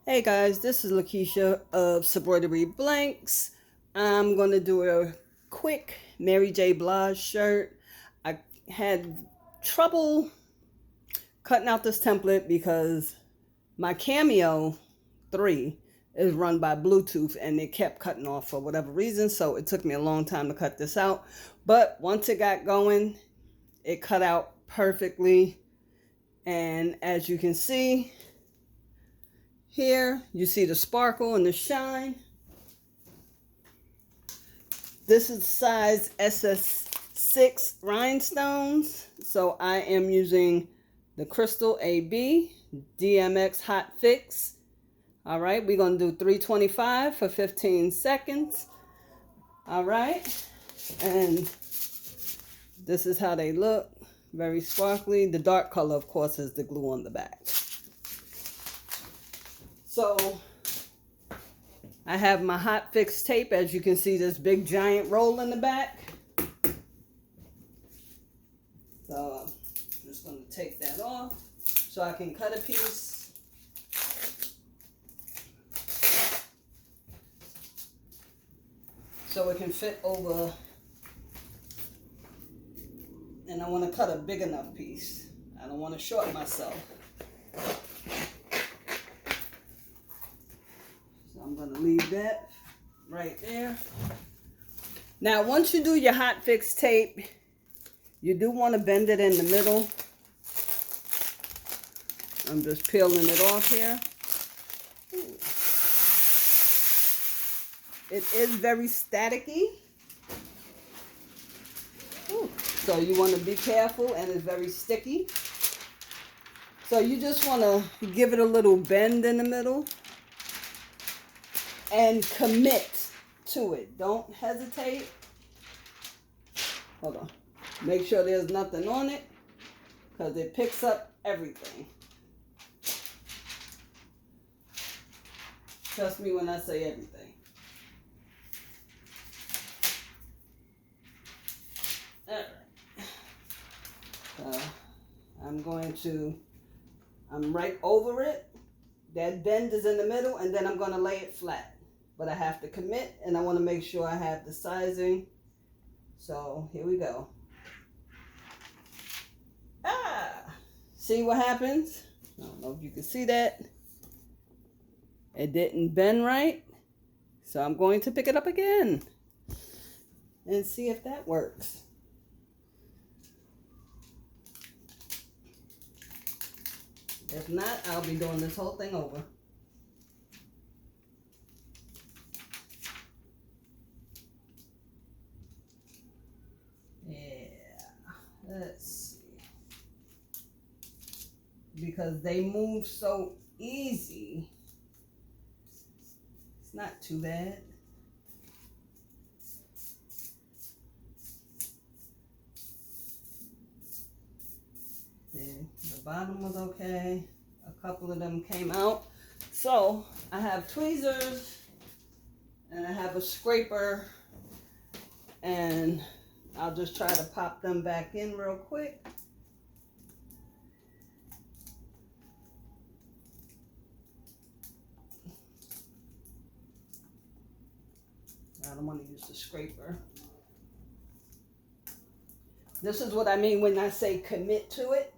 Hey guys, this is Lakesha of Subroidery Blanks. I'm going to do a quick Mary J. Blige shirt. I had trouble cutting out this template because my Cameo 3 is run by Bluetooth and it kept cutting off for whatever reason, so it took me a long time to cut this out. But once it got going, it cut out perfectly, and as you can see, here, you see the sparkle and the shine. This is size SS6 rhinestones. So I am using the Crystal AB DMX Hot Fix. All right, we're going to do 325 for 15 seconds. All right, and this is how they look. Very sparkly. The dark color, of course, is the glue on the back. So I have my hot fix tape. As you can see, this big giant roll in the back. So I'm just going to take that off so I can cut a piece. So it can fit over. And I want to cut a big enough piece. I don't want to short myself. I'm going to leave that right there. Now, once you do your hot fix tape, you do want to bend it in the middle. I'm just peeling it off here. It is very staticky. So you want to be careful, and it's very sticky. So you just want to give it a little bend in the middle. And commit to it. Don't hesitate. Hold on. Make sure there's nothing on it, because it picks up everything. Trust me when I say everything. Alright. I'm right over it. That bend is in the middle, and then I'm going to lay it flat. But I have to commit, and I want to make sure I have the sizing. So here we go. See what happens? I don't know if you can see that. It didn't bend right. So I'm going to pick it up again and see if that works. If not, I'll be doing this whole thing over. Let's see. Because they move so easy, it's not too bad. See, the bottom was okay. A couple of them came out. So I have tweezers and I have a scraper, and I'll just try to pop them back in real quick. I don't want to use the scraper. This is what I mean when I say commit to it.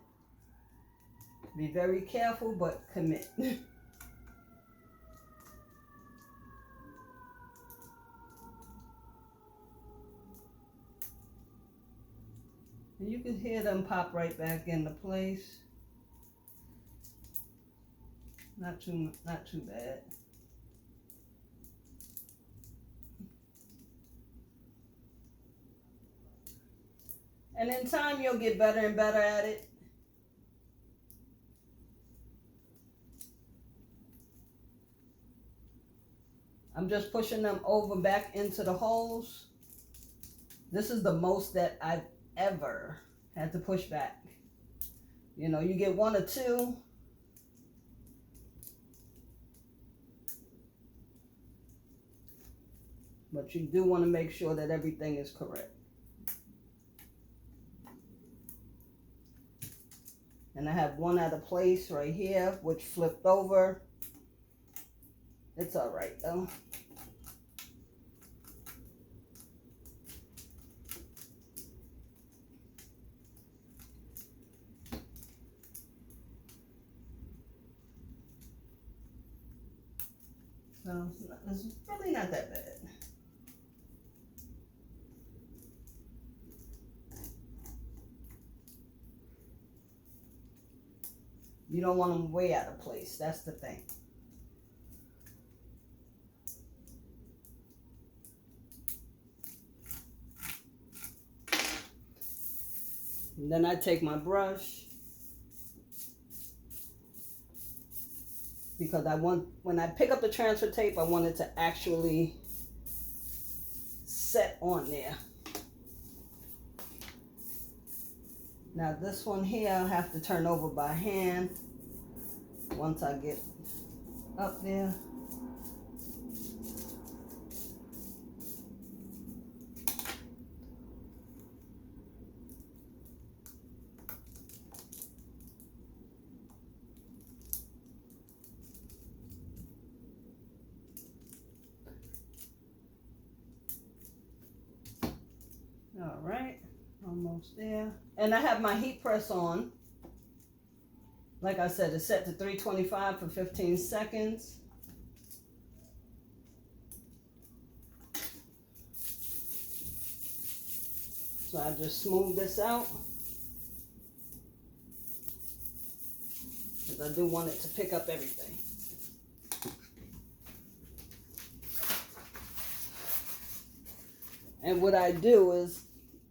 Be very careful, but commit. And you can hear them pop right back into place. Not too bad. And in time, you'll get better and better at it. I'm just pushing them over back into the holes. This is the most that I've ever had to push back. You know, you get one or two. But you do want to make sure that everything is correct. And I have one out of place right here, which flipped over. It's all right though. So it's really not that bad. You don't want them way out of place. That's the thing. And then I take my brush, because when I pick up the transfer tape, I want it to actually set on there. Now this one here, I'll have to turn over by hand once I get up there. All right, almost there. And I have my heat press on. Like I said, it's set to 325 for 15 seconds. So I just smooth this out, because I do want it to pick up everything. And what I do is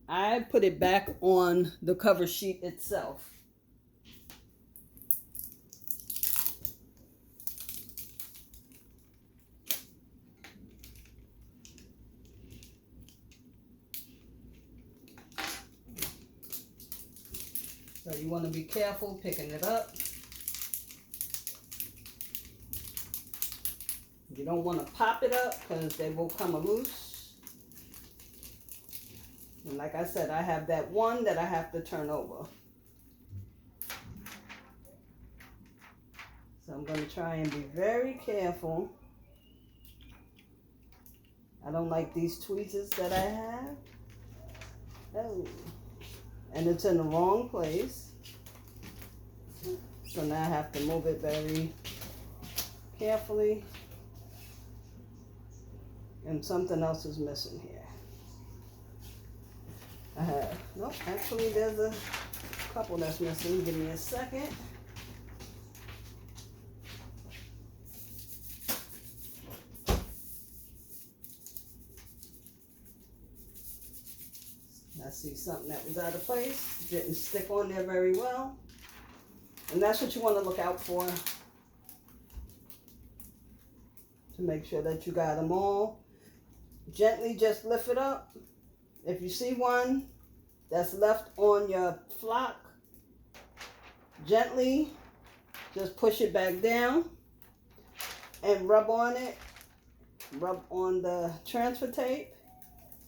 I put it back on the cover sheet itself. So you want to be careful picking it up. You don't want to pop it up because they will come loose. And like I said, I have that one that I have to turn over. So I'm going to try and be very careful. I don't like these tweezers that I have. Oh. And it's in the wrong place. So now I have to move it very carefully. And something else is missing here. Nope, actually there's a couple that's missing. Give me a second. I see something that was out of place. Didn't stick on there very well. And that's what you want to look out for, to make sure that you got them all. Gently just lift it up. If you see one that's left on your flock, gently just push it back down and rub on it. Rub on the transfer tape,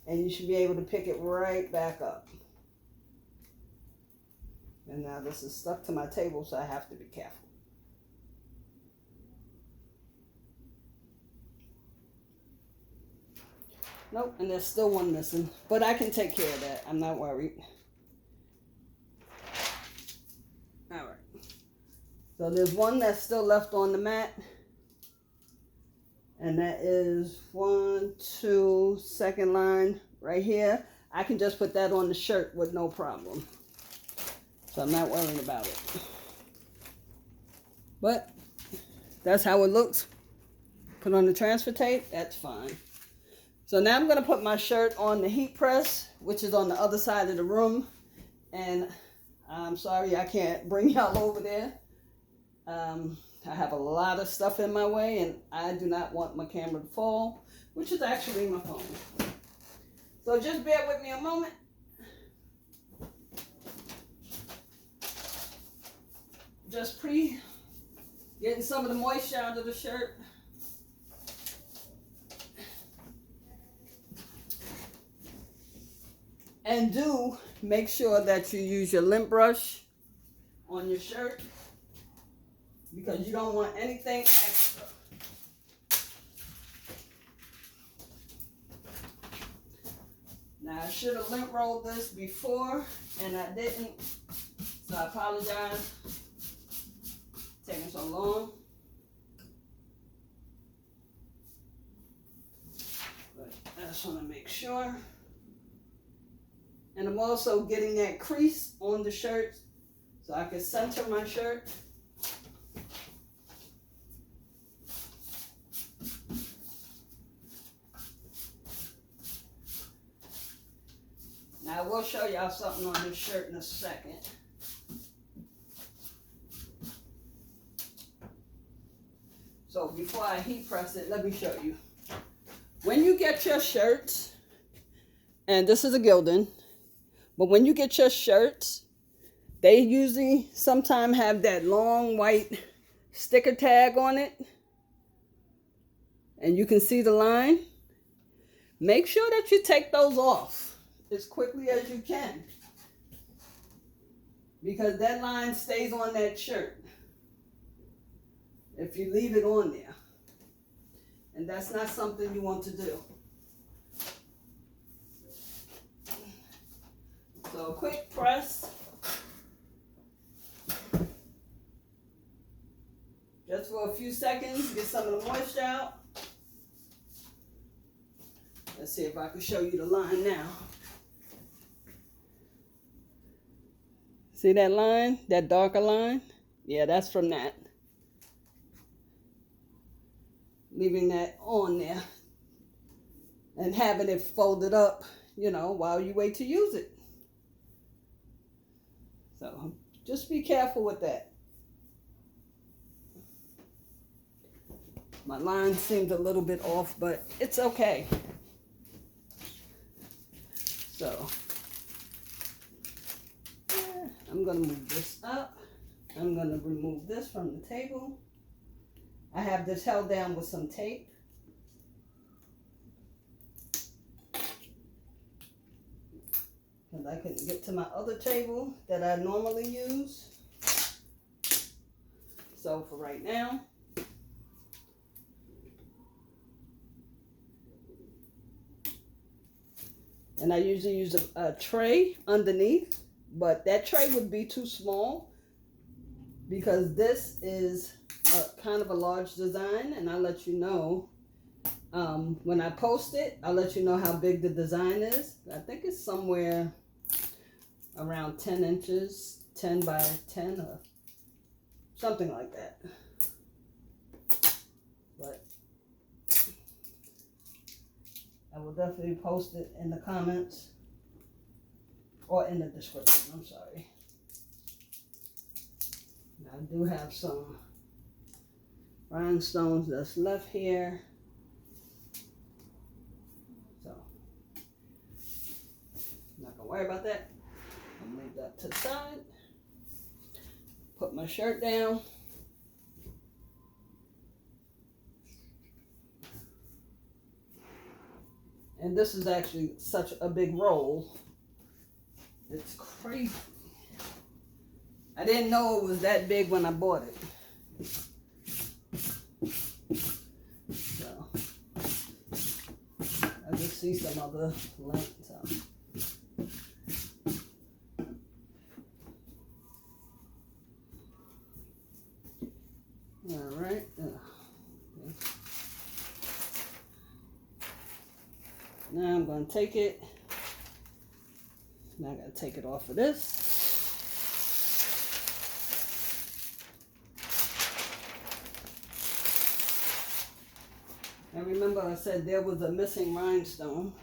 and you should be able to pick it right back up. And now this is stuck to my table, so I have to be careful. Nope, and there's still one missing, but I can take care of that. I'm not worried. All right. So there's one that's still left on the mat. And that is 1, 2, second line right here. I can just put that on the shirt with no problem. So I'm not worrying about it. But that's how it looks. Put on the transfer tape, that's fine. So now I'm going to put my shirt on the heat press, which is on the other side of the room. And I'm sorry I can't bring y'all over there. I have a lot of stuff in my way, and I do not want my camera to fall, which is actually my phone. So just bear with me a moment. Just getting some of the moisture out of the shirt. And do make sure that you use your lint brush on your shirt, because you don't want anything extra. Now I should have lint rolled this before and I didn't, so I apologize. Taking so long. But I just want to make sure. And I'm also getting that crease on the shirt so I can center my shirt. Now I will show y'all something on this shirt in a second. So before I heat press it, let me show you. When you get your shirts, and this is a Gildan, but when you get your shirts, they usually sometimes have that long white sticker tag on it. And you can see the line. Make sure that you take those off as quickly as you can, because that line stays on that shirt if you leave it on there. And that's not something you want to do. So a quick press. Just for a few seconds, get some of the moisture out. Let's see if I can show you the line now. See that line? That darker line? Yeah, that's from that. Leaving that on there and having it folded up, you know, while you wait to use it. So just be careful with that. My line seems a little bit off, but it's okay. So I'm going to move this up. I'm going to remove this from the table. I have this held down with some tape. Because I couldn't get to my other table that I normally use. So for right now, and I usually use a tray underneath, but that tray would be too small because this is a kind of a large design, and I'll let you know when I post it. I'll let you know how big the design is. I think it's somewhere around 10 inches, 10 by 10 or something like that. But I will definitely post it in the comments or in the description. I'm sorry. I do have some rhinestones that's left here. So, I'm not gonna worry about that. I'll leave that to the side. Put my shirt down. And this is actually such a big roll. It's crazy. I didn't know it was that big when I bought it. So, I just see some other length. All right. Okay. Now I'm going to take it. Now I got to take it off of this. And remember I said there was a missing rhinestone.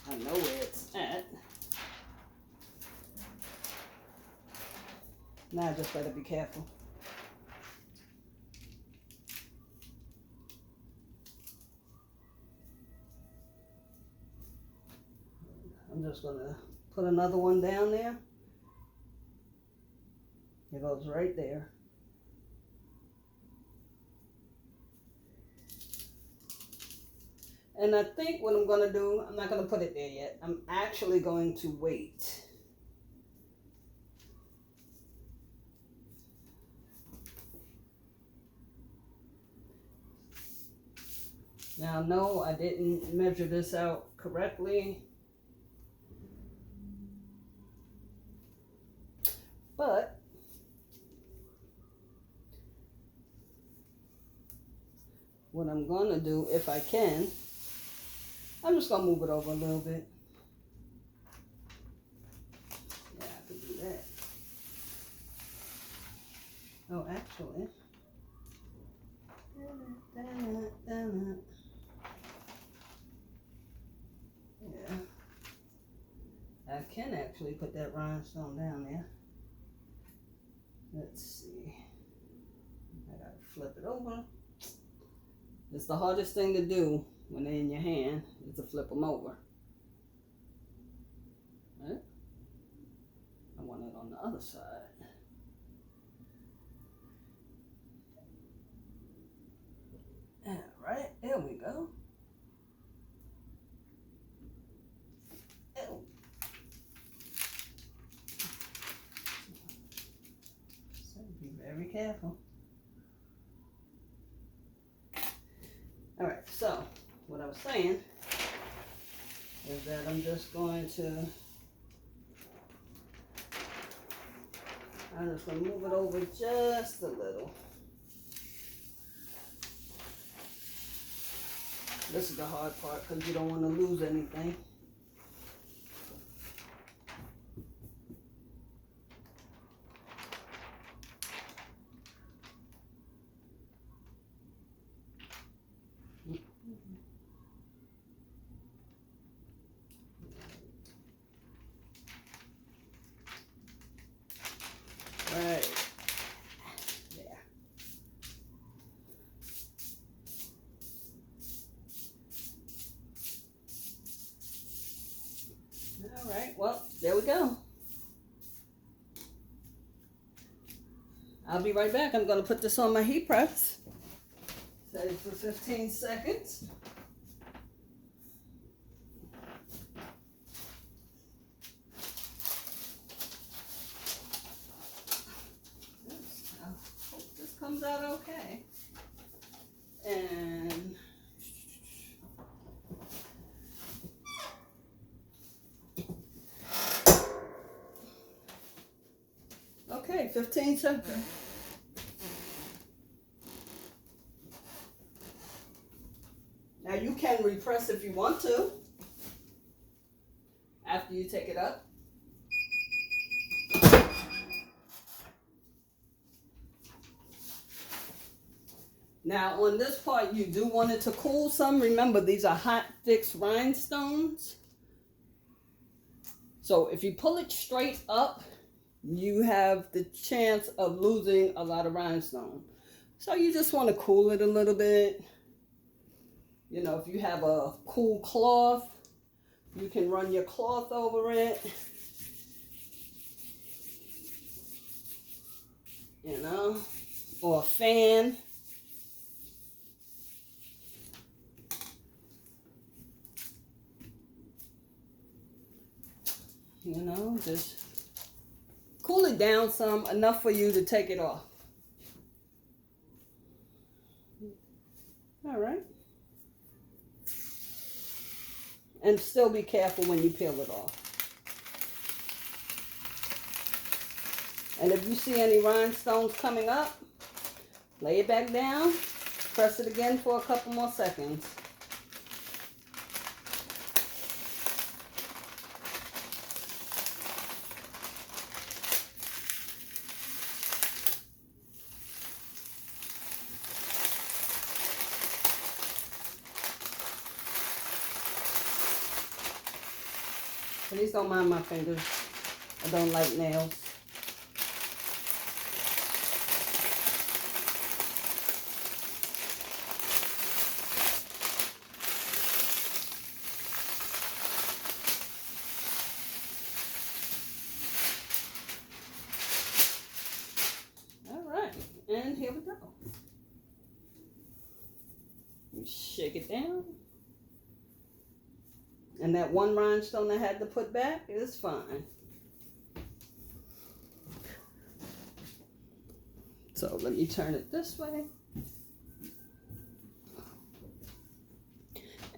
I know where it's at. Now I just better be careful. I'm just going to put another one down there. It goes right there. And I think what I'm going to do, I'm not going to put it there yet. I'm actually going to wait. Now, no, I didn't measure this out correctly, but what I'm going to do, if I can, I'm just going to move it over a little bit. Yeah, I can do that. Oh, actually, yeah, I can actually put that rhinestone down there. Let's see. I gotta flip it over. It's the hardest thing to do when they're in your hand, is to flip them over. Right? I want it on the other side. All right, there we go. Oh. So be very careful. All right, so what I was saying is that I'm just going to move it over just a little. This is the hard part because you don't want to lose anything. Right there. All right, well, there we go. I'll be right back. I'm going to put this on my heat press. Set it for 15 seconds. I hope this comes out okay. And okay, 15 seconds. Now you can repress if you want to after you take it up. Now on this part you do want it to cool some. Remember, these are hot fixed rhinestones. So if you pull it straight up, you have the chance of losing a lot of rhinestone. So you just want to cool it a little bit. You know, if you have a cool cloth, you can run your cloth over it. You know, or a fan. You know, just cool it down some, enough for you to take it off. All right. And still be careful when you peel it off. And if you see any rhinestones coming up, lay it back down, press it again for a couple more seconds. Please don't mind my fingers. I don't like nails. All right, and here we go. You shake it down. And that one rhinestone I had to put back is fine. So let me turn it this way.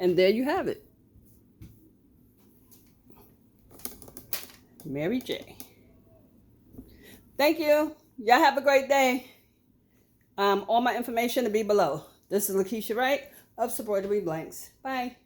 And there you have it. Mary J. Thank you. Y'all have a great day. All my information will be below. This is Lakesha Wright of Embroidery Blanks. Bye.